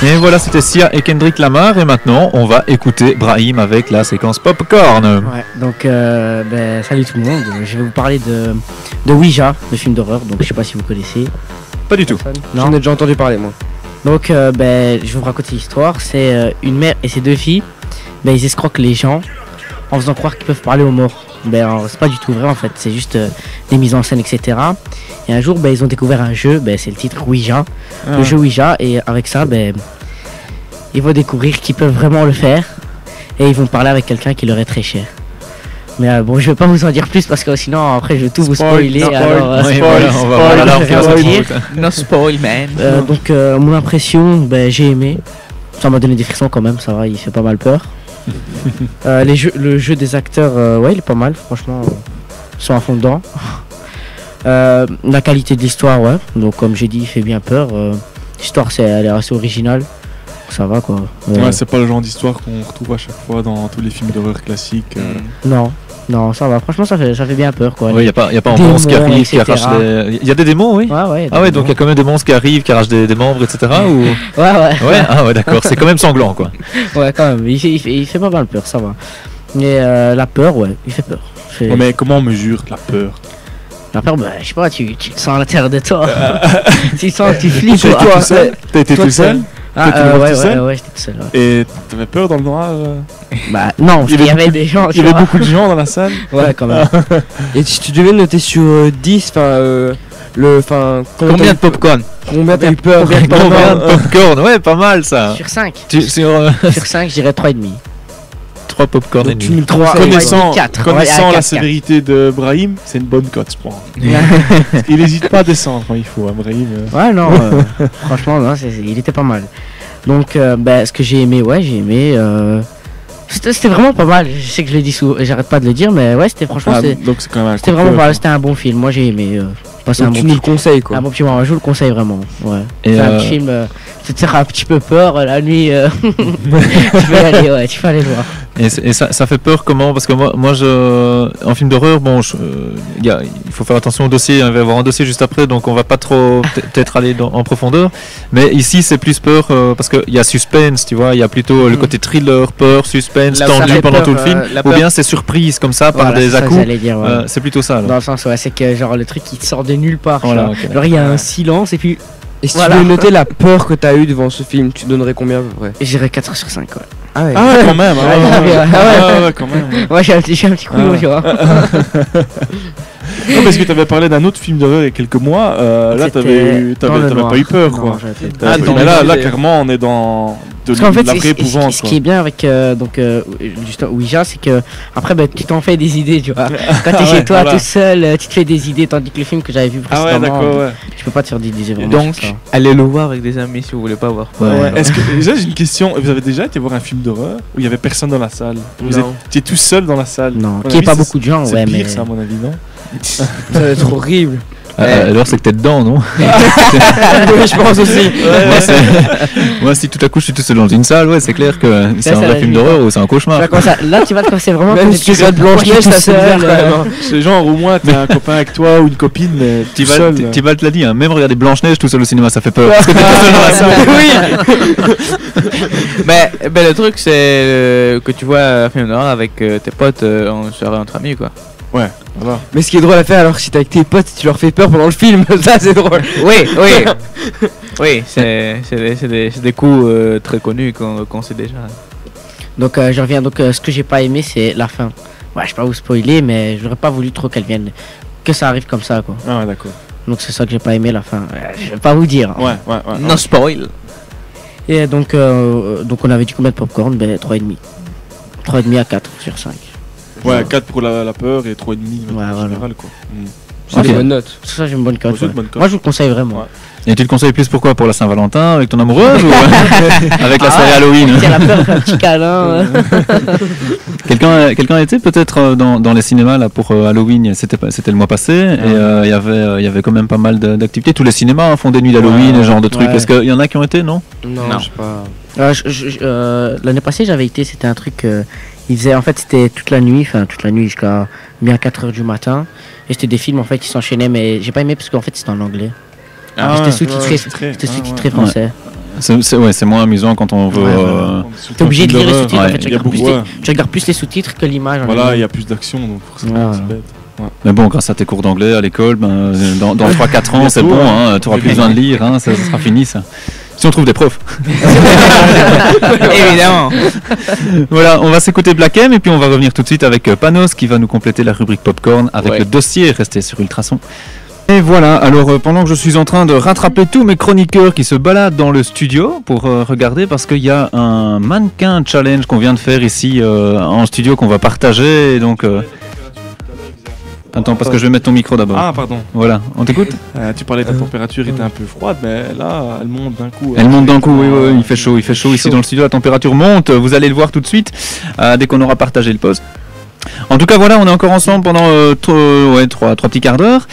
Et voilà, c'était Sia et Kendrick Lamar. Et maintenant, on va écouter Brahim avec la séquence Popcorn. Ouais, donc salut tout le monde. Je vais vous parler de Ouija, le film d'horreur. Donc je sais pas si vous connaissez. Pas du tout. J'en ai déjà entendu parler, moi. Donc je vais vous raconter l'histoire. C'est une mère et ses deux filles. Ils escroquent les gens en faisant croire qu'ils peuvent parler aux morts. C'est pas du tout vrai en fait. C'est juste des mises en scène, etc. Et un jour, ils ont découvert un jeu. C'est le titre Ouija. Le jeu Ouija. Et avec ça, ils vont découvrir qu'ils peuvent vraiment le faire. Et ils vont parler avec quelqu'un qui leur est très cher. Mais je vais pas vous en dire plus parce que sinon après je vais tout vous spoiler. No spoil, man. Donc mon impression, j'ai aimé. Ça m'a donné des frissons quand même, ça va, il fait pas mal peur. Le jeu des acteurs, il est pas mal, franchement, ils sont à fond dedans. La qualité de l'histoire, ouais, donc comme j'ai dit, il fait bien peur. L'histoire, elle est assez originale. Ça va quoi. Ouais, c'est pas le genre d'histoire qu'on retrouve à chaque fois dans tous les films d'horreur classiques. Non, ça va. Franchement, ça fait bien peur quoi. Oui, y a pas un monstre qui arrive, qui arrache les. Il y a des démons, oui. Ouais. Ah ouais, donc il y a quand même des monstres qui arrivent, qui arrachent des membres, etc. Ou... Ouais. Ah ouais, d'accord. C'est quand même sanglant, quoi. Ouais, quand même. Il fait pas mal peur, ça va. Mais la peur, ouais, il fait peur. Ouais, mais comment on mesure la peur? La peur, je sais pas, tu le sens à l'intérieur de toi. Tu sens que tu flippes. Chez toi, t'as été tout seul? Ouais, j'étais tout seul. Ouais. Et t'avais peur dans le noir? Non, il y avait des gens. Il y avait beaucoup de gens dans la salle? Ouais, quand même. Et si tu devais noter sur 10, combien de popcorn? Combien t'as eu peur? Combien de popcorn? Ouais, pas mal ça. Sur 5. Sur 5, je dirais 3,5. 3 popcorn et demi. Connaissant la 4. sévérité de Brahim, c'est une bonne cote, je pense. Il n'hésite pas à descendre quand il faut, hein, Brahim. Ouais, non, franchement, non, il était pas mal. Donc, ce que j'ai aimé, c'était vraiment pas mal. Je sais que je l'ai dit souvent, j'arrête pas de le dire, mais ouais, c'était franchement, donc c'est quand même c'était vraiment pas mal. C'était un bon film. Moi, j'ai aimé. Tu nous le conseilles quoi? Un bon petit moment, je vous le conseille vraiment. Ouais. Et c'est un petit film. Ça te faire un petit peu peur la nuit. Tu peux aller, tu peux aller le voir. Et ça fait peur comment? Parce que moi en film d'horreur, il faut faire attention au dossier, il va y avoir un dossier juste après, donc on va pas trop peut-être aller en profondeur. Mais ici c'est plus peur parce qu'il y a suspense, tu vois, il y a plutôt le côté thriller, peur, suspense, tendu pendant tout le film, ou bien c'est surprise comme ça par des à-coups. C'est plutôt ça. Dans le sens, c'est que genre le truc qui te sort de nulle part. Voilà, genre il y a un silence et puis. Et si tu veux noter la peur que t'as eue devant ce film, tu donnerais combien à peu près? J'irais 4 sur 5, ouais. Ah ouais, quand même. Quand même. Ouais, j'ai un petit coup, tu vois. Non, parce que t'avais parlé d'un autre film d'horreur il y a quelques mois. Là, t'avais pas eu peur, quoi. Mais là, clairement, on est dans de la vraie épouvante. Ce qui est bien avec juste Ouija, c'est que après, tu t'en fais des idées, tu vois. Quand t'es chez toi tout seul, tu te fais des idées, tandis que le film que j'avais vu précédemment, tu peux pas te faire des idées vraiment. Donc, allez le voir avec des amis si vous voulez pas voir. Est-ce que déjà j'ai une question, vous avez déjà été voir un film d'horreur où il y avait personne dans la salle? Vous étiez tout seul dans la salle? Non, qu'il n'y ait pas beaucoup de gens, c'est pire ça à mon avis, non? Ça va être horrible. Alors c'est que t'es dedans, non? Oui, je pense aussi. Moi, si tout à coup je suis tout seul dans une salle, c'est clair que c'est un vrai film d'horreur ou c'est un cauchemar. Là, tu vas te casser vraiment. Même si tu regardes Blanche-Neige, ça seul. C'est genre au moins t'as un copain avec toi ou une copine, mais Tibalt l'a dit, même regarder Blanche-Neige tout seul au cinéma, ça fait peur. Parce que t'es tout seul dans la salle. Oui. Mais le truc c'est que tu vois un film d'horreur avec tes potes en soirée entre amis, quoi. Ouais, voilà. Mais ce qui est drôle à faire alors si t'es avec tes potes, tu leur fais peur pendant le film, ça c'est drôle. Oui, c'est des coups très connus qu'on sait déjà. Donc je reviens, ce que j'ai pas aimé c'est la fin. Ouais, je vais pas vous spoiler, mais j'aurais pas voulu trop qu'elle vienne, que ça arrive comme ça, quoi. Ah ouais, d'accord. Donc c'est ça que j'ai pas aimé, la fin. Je vais pas vous dire. Ouais. No spoil. Et donc on avait dit combien de popcorn? 3,5. 3,5 à 4 sur 5. Ouais, 4 pour la peur et 3,5 en général, quoi. C'est des bonnes notes. Ça, j'ai une bonne cote. Ouais. Moi, je vous le conseille vraiment. Ouais. Et tu le conseilles plus pourquoi? Pour la Saint-Valentin avec ton amoureuse ou avec la soirée Halloween? C'est la peur, un petit câlin. Quelqu'un était peut-être dans les cinémas là pour Halloween? C'était le mois passé et il y avait quand même pas mal d'activités. Tous les cinémas font des nuits d'Halloween, ce genre de trucs. Est-ce qu'il y en a qui ont été? Non, je sais pas. L'année passée, j'avais été. C'était un truc. Il faisait, en fait, c'était toute la nuit jusqu'à bien 4h du matin. Et c'était des films en fait qui s'enchaînaient, mais j'ai pas aimé parce qu'en fait c'était en anglais. C'était sous-titré français. c'est moins amusant quand on veut. T'es obligé de lire les sous-titres. En fait, tu regardes plus les sous-titres que l'image. Voilà, il y a plus d'action, donc forcément c'est bête. Ouais. Mais bon, grâce à tes cours d'anglais à l'école, dans 3-4 ans, c'est bon, tu n'auras plus besoin de lire, ça sera fini ça. Si on trouve des profs. Évidemment. Voilà, on va s'écouter Black M et puis on va revenir tout de suite avec Panos qui va nous compléter la rubrique Popcorn avec le dossier resté sur Ultrason. Et voilà, alors pendant que je suis en train de rattraper tous mes chroniqueurs qui se baladent dans le studio pour regarder, parce qu'il y a un mannequin challenge qu'on vient de faire ici en studio qu'on va partager, et donc... Attends, parce que je vais mettre ton micro d'abord. Ah, pardon. Voilà, on t'écoute ? Tu parlais que la température était un peu froide, mais là, elle monte d'un coup. Elle monte d'un coup, oui, il fait chaud ici dans le studio, la température monte, vous allez le voir tout de suite, dès qu'on aura partagé le post. En tout cas, voilà, on est encore ensemble pendant 3 petits quarts d'heure.